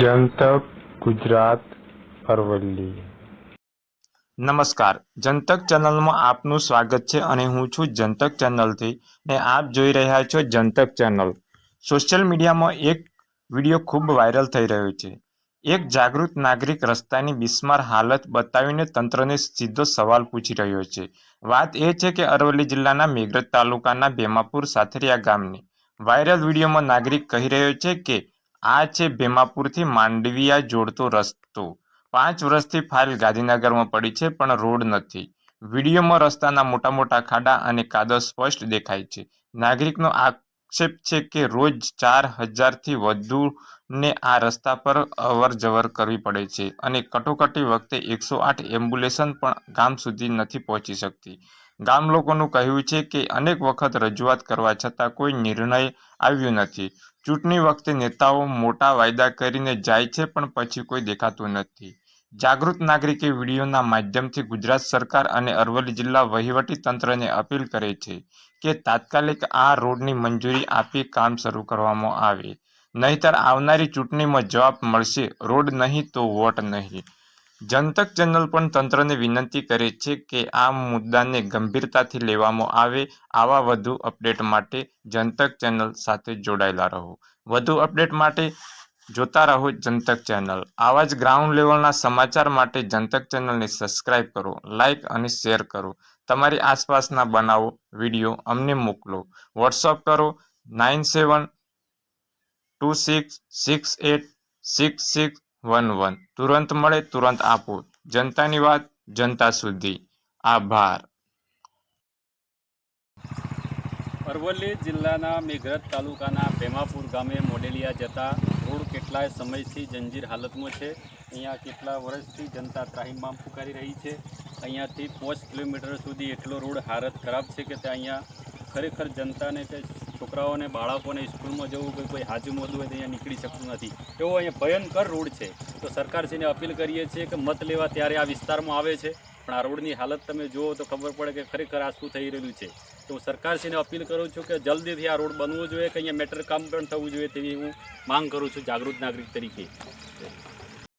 જનતક ગુજરાત અરવલ્લી। નમસ્કાર, જનતક ચેનલમાં આપનું સ્વાગત છે અને હું છું જનતક ચેનલથી ને આપ જોઈ રહ્યા છો જનતક ચેનલ। સોશિયલ મીડિયામાં એક વિડીયો ખૂબ વાયરલ થઈ રહ્યો છે। એક જાગૃત નાગરિક રસ્તાની બિસ્માર હાલત બતાવીને તંત્રને સીધો સવાલ પૂછી રહ્યો છે। વાત એ છે કે અરવલ્લી જિલ્લાના મેઘરજ તાલુકાના ભેમાપુર સાથરિયા ગામની વાયરલ વિડીયોમાં નાગરિક કહી રહ્યો છે કે આ છે ભેમાપુરથી માંડવિયા જોડતો રસ્તો। 5 વર્ષથી ફાઇલ ગાંધીનગરમાં પડી છે પણ રોડ નથી। વિડીયોમાં રસ્તાના મોટા ખાડા અને કાદવ સ્પષ્ટ દેખાય છે। નાગરિકનો આક્ષેપ છે કે રોજ 4000થી વધુને આ રસ્તા પર અવરજવર કરવી પડે છે અને કટોકટી વખતે 108 એમ્બ્યુલન્સ પણ ગામ સુધી નથી પહોંચી શકતી। ગામ લોકોનું કહેવું છે કે અનેક વખત રજૂઆત કરવા છતાં કોઈ નિર્ણય આવ્યો નથી। ચૂંટણી વખતે નેતાઓ મોટા વાયદા કરીને જાય છે પણ પછી કોઈ દેખાતું નથી। જાગૃત નાગરિકે વિડીયોના માધ્યમથી ગુજરાત સરકાર અને અરવલ્લી જિલ્લા વહીવટી તંત્રને અપીલ કરે છે કે તાત્કાલિક આ રોડની મંજૂરી આપી કામ શરૂ કરવામાં આવે, નહીંતર આવનારી ચૂંટણીમાં જવાબ મળશે રોડ નહીં તો વોટ નહીં। જનતક ચેનલ પણ તંત્રને વિનંતી કરે છે કે આ મુદ્દાને ગંભીરતાથી લેવામાં આવે। આવા વધુ અપડેટ માટે જનતક ચેનલ સાથે જોડાયેલા રહો। વધુ અપડેટ માટે જોતા રહો જનતક ચેનલ। આવા જ ગ્રાઉન્ડ લેવલના સમાચાર માટે જનતક ચેનલને સબસ્ક્રાઇબ કરો, લાઇક અને શેર કરો। તમારી આસપાસના બનાવો વિડીયો અમને મોકલો। વોટ્સઅપ કરો 9726686611। તુરંત મળે તુરંત આપો। જનતાની વાત જનતા સુધી। આભાર। અરવલ્લી જિલ્લાના મેઘરજ તાલુકાના ભેમાપુર ગામે મોડેલિયા જતા રોડ કેટલાય સમયથી જંજીર હાલતમાં છે। અહીંયા કેટલા વર્ષથી જનતા ત્રાહિમામ પુકારી રહી છે। અહીંયાથી 5 કિલોમીટર સુધી એટલો રોડ હાલત ખરાબ છે કે ત્યાં અહીંયા ખરેખર જનતાને કે છોકરાઓને બાળકોને સ્કૂલમાં જવું કોઈ હાજુ મોદું હોય તો અહીંયા નીકળી શકતું નથી। એવો અહીંયા ભયંકર રોડ છે। તો સરકારશ્રીને અપીલ કરીએ છીએ કે મત લેવા ત્યારે આ વિસ્તારમાં આવે છે પણ આ રોડની હાલત તમે જુઓ તો ખબર પડે કે ખરેખર આ શું થઈ રહ્યું છે। તો હું સરકારશ્રીને અપીલ કરું છું કે જલ્દીથી આ રોડ બનવો જોઈએ કે અહીંયા મેટર કામ પણ થવું જોઈએ તેવી હું માંગ કરું છું જાગૃત નાગરિક તરીકે।